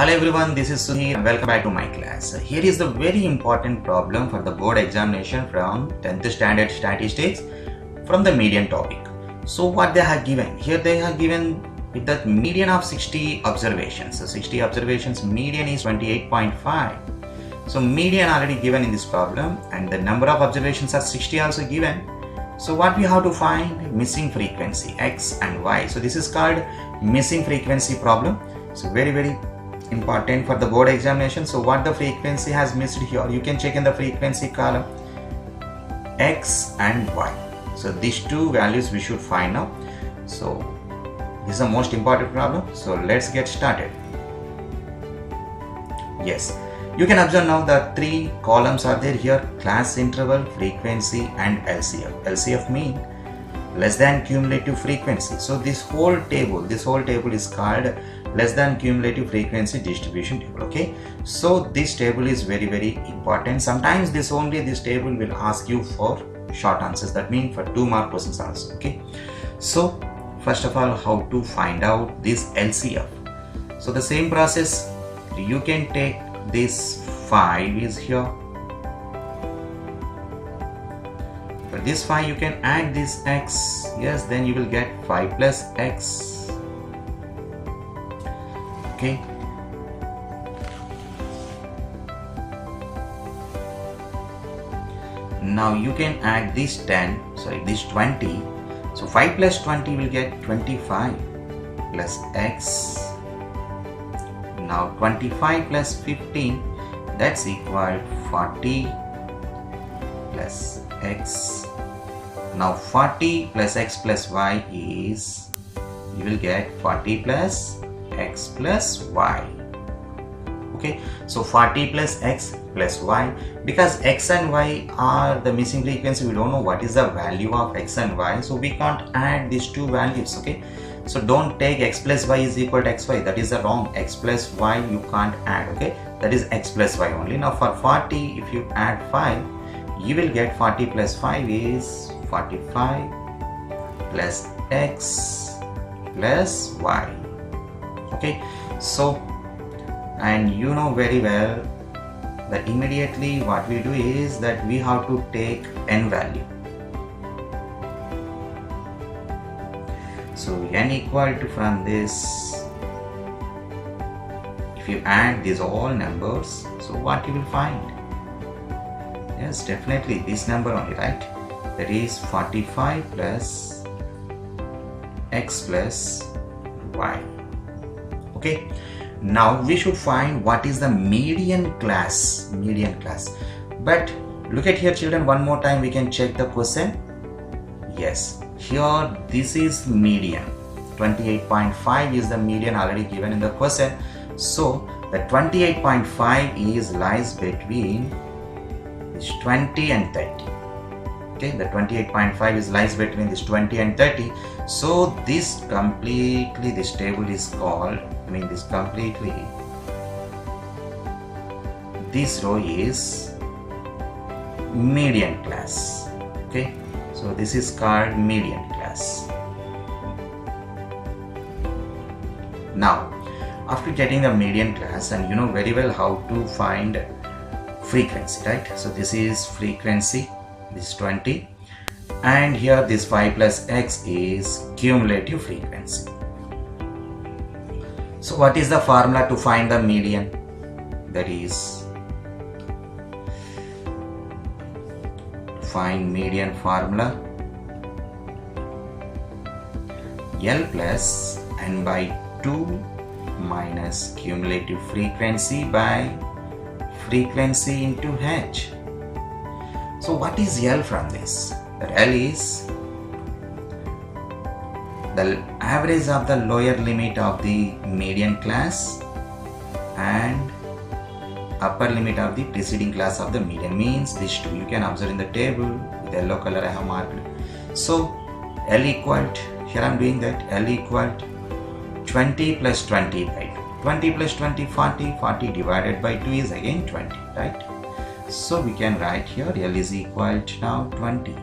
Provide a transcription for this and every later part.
Hello everyone, this is Sudhir and welcome back to my class. Here is the very important problem for the board examination from 10th standard statistics from the median topic. So what they have given? Here they have given with the median of 60 observations. So 60 observations, median is 28.5. So median already given in this problem and the number of observations are 60 also given. So what we have to find? Missing frequency x and y. So this is called missing frequency problem. So very important for the board examination. So what the frequency has missed here, you can check in the frequency column x and y. So these two values we should find out. So this is the most important problem. So let's get started. Yes, you can observe now the three columns are there here: class interval, frequency and LCF. LCF mean less than cumulative frequency. So this whole table is called less than cumulative frequency distribution table. Okay, so this table is very important. Sometimes this table will ask you for short answers, that means for 2 mark questions also. Okay, so first of all, how to find out this LCF? So the same process, you can take this 5 is here. For this 5 you can add this x. Yes, then you will get 5 plus x. Okay, now you can add this 10, sorry, this 20. So 5 plus 20 will get 25 plus x. Now 25 plus 15, that's equal 40 plus x. Now 40 plus x plus y is, you will get 40 plus x plus y. Okay, so 40 plus x plus y, because x and y are the missing frequency, we don't know what is the value of x and y, so we can't add these two values. Okay, so don't take x plus y is equal to xy, that is the wrong. X plus y you can't add. Okay, that is x plus y only. Now for 40, if you add 5, you will get 40 plus 5 is 45 plus x plus y. Okay, so, and you know very well that immediately what we do is that we have to take n value. So n equal to, from this, if you add these all numbers, so what you will find? Yes, definitely this number only, right? That is 45 plus x plus y. Okay, now we should find what is the median class. But look at here children, one more time we can check the question. Yes, here this is median. 28.5 is the median already given in the question. So the 28.5 is lies between this 20 and 30. Okay, the 28.5 is lies between this 20 and 30. So this completely, this table is called, this row is median class. Okay, so this is called median class. Now after getting the median class, and you know very well how to find frequency, right? So this is frequency, this is 20, and here this 5 plus x is cumulative frequency. So what is the formula to find the median? That is, find median formula, L plus n by 2 minus cumulative frequency by frequency into h. So what is L from this? That L is the average of the lower limit of the median class and upper limit of the preceding class of the median, means these two. You can observe in the table with yellow color I have marked. So L equal to, here I am doing that, L equal to 20 plus 20 by 2. 20 plus 20, 40. 40 divided by 2 is again 20, right? So we can write here L is equal to now 20.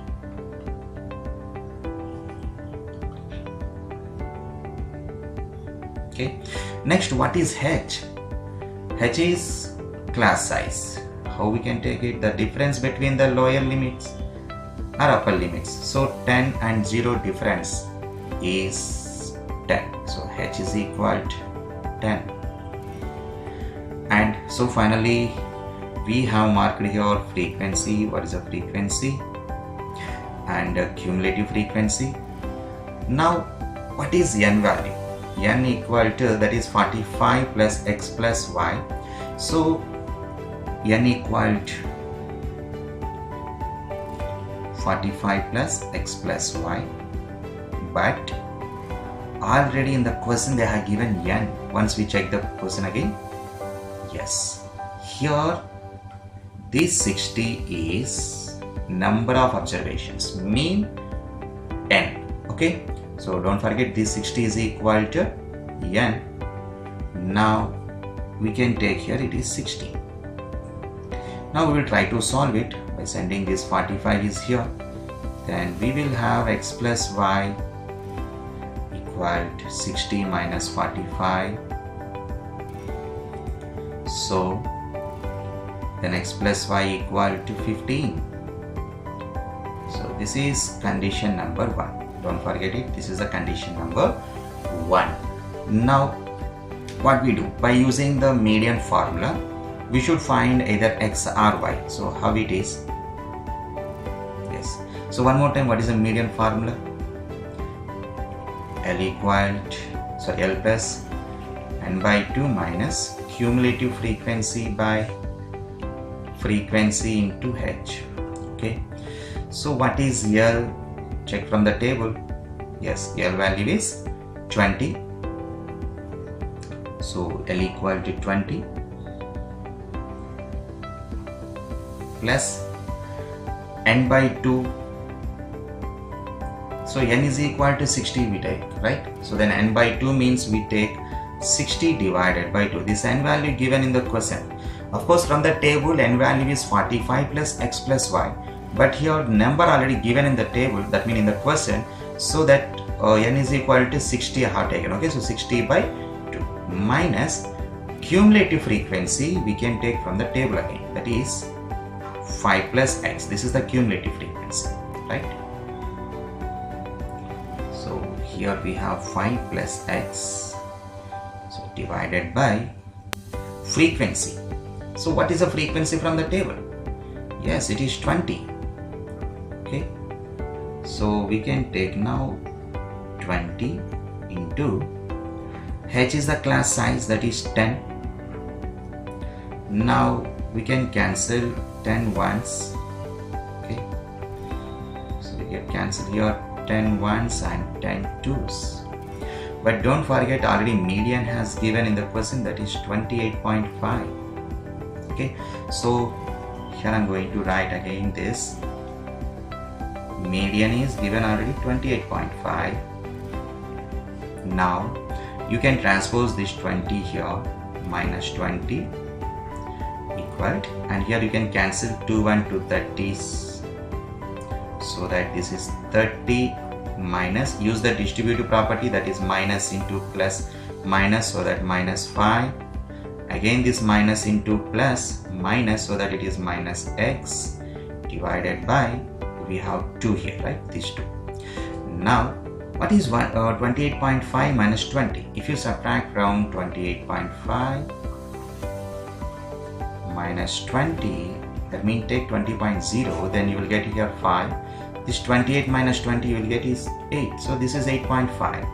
Okay, next, what is H? h is class size. How we can take it? The difference between the lower limits or upper limits. So 10 and 0 difference is 10. So h is equal to 10. And so finally we have marked here frequency. What is the frequency? And cumulative frequency. Now what is n value? N equal to, that is 45 plus x plus y. So n equal to 45 plus x plus y, but already in the question they have given n. Once we check the question again, yes, here this 60 is number of observations, mean n. Okay, so don't forget this 60 is equal to n. Now we can take here it is 60. Now we will try to solve it by sending this 45 is here. Then we will have x plus y equal to 60 minus 45. So then x plus y equal to 15. So this is condition number 1. Don't forget it. This is the condition number 1. Now what we do? By using the median formula, we should find either x or y. So how it is? Yes. So one more time, what is the median formula? L plus n by 2 minus cumulative frequency by frequency into h. Okay. So what is L? Check from the table. Yes, L value is 20. So L equal to 20 plus n by 2. So n is equal to 60 we take, right? So then n by 2 means we take 60 divided by 2. This n value given in the question. Of course from the table n value is 45 plus x plus y. But here number already given in the table, that means in the question. So that n is equal to 60 I have taken. Okay, so 60 by 2 minus cumulative frequency we can take from the table again. That is 5 plus x. This is the cumulative frequency, right? So here we have 5 plus x, so divided by frequency. So what is the frequency from the table? Yes, it is 20. Okay, so we can take now 20 into h is the class size, that is 10. Now we can cancel 10 ones. Okay, so we get cancel here 10 ones and 10 twos. But don't forget already median has given in the question, that is 28.5. Okay, so here I'm going to write again this. Median is given already 28.5. Now you can transpose this 20 here, minus 20 equal, and here you can cancel 2 and 2 30s, so that this is 30 minus, use the distributive property, that is minus into plus minus, so that minus 5, again this minus into plus minus, so that it is minus x, divided by, we have 2 here, right, these 2. Now what is 28.5 minus 20? If you subtract from 28.5 minus 20, that means take 20.0, then you will get here 5. This 28 minus 20 you will get is 8. So this is 8.5.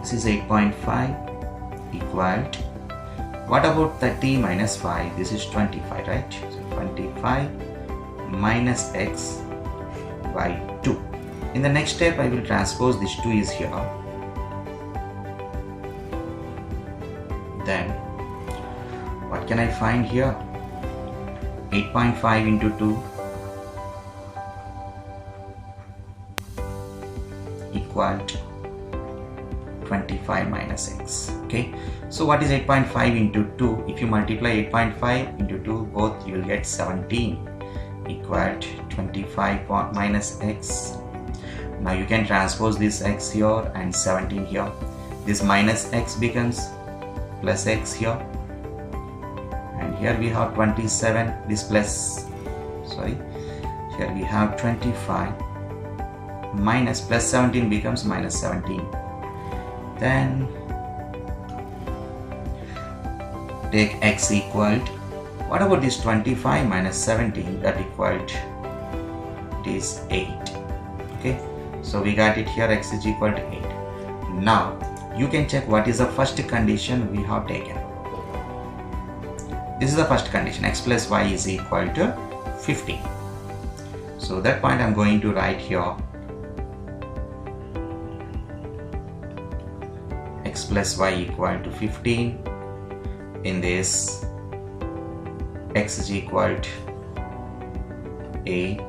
This is 8.5 equal to, what about 30 minus 5? This is 25, right? So 25 minus x by 2. In the next step I will transpose this 2 is here. Then what can I find here? 8.5 into 2 equal to 25 minus x. Okay, so what is 8.5 into 2? If you multiply 8.5 into 2, both you will get 17 equal to 25 minus x. Now you can transpose this x here and 17 here. this minus x becomes plus x here, and here we have 27, this plus, sorry, here we have 25 minus plus 17 becomes minus 17. Then take x equal to, what about this 25 minus 17, that equal to, it is 8. Okay, so we got it here, x is equal to 8. Now you can check what is the first condition we have taken. This is the first condition, x plus y is equal to 15. So that point I'm going to write here, x plus y equal to 15. In this, x is equal to 8.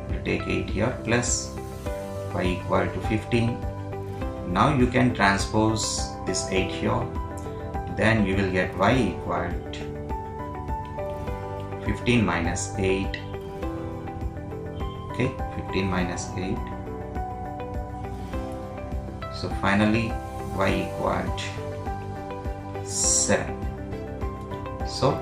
We'll take 8 here, plus y equal to 15. Now you can transpose this 8 here, then you will get y equal to 15 minus 8. Okay, 15 minus 8. So finally y equal to 7. So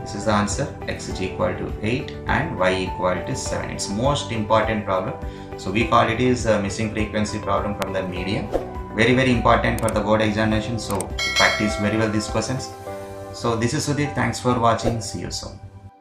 this is the answer, x is equal to 8 and y equal to 7. It's most important problem. So we call it is a missing frequency problem from the medium. Very important for the board examination. So practice very well these questions. So this is Sudhir. Thanks for watching. See you soon.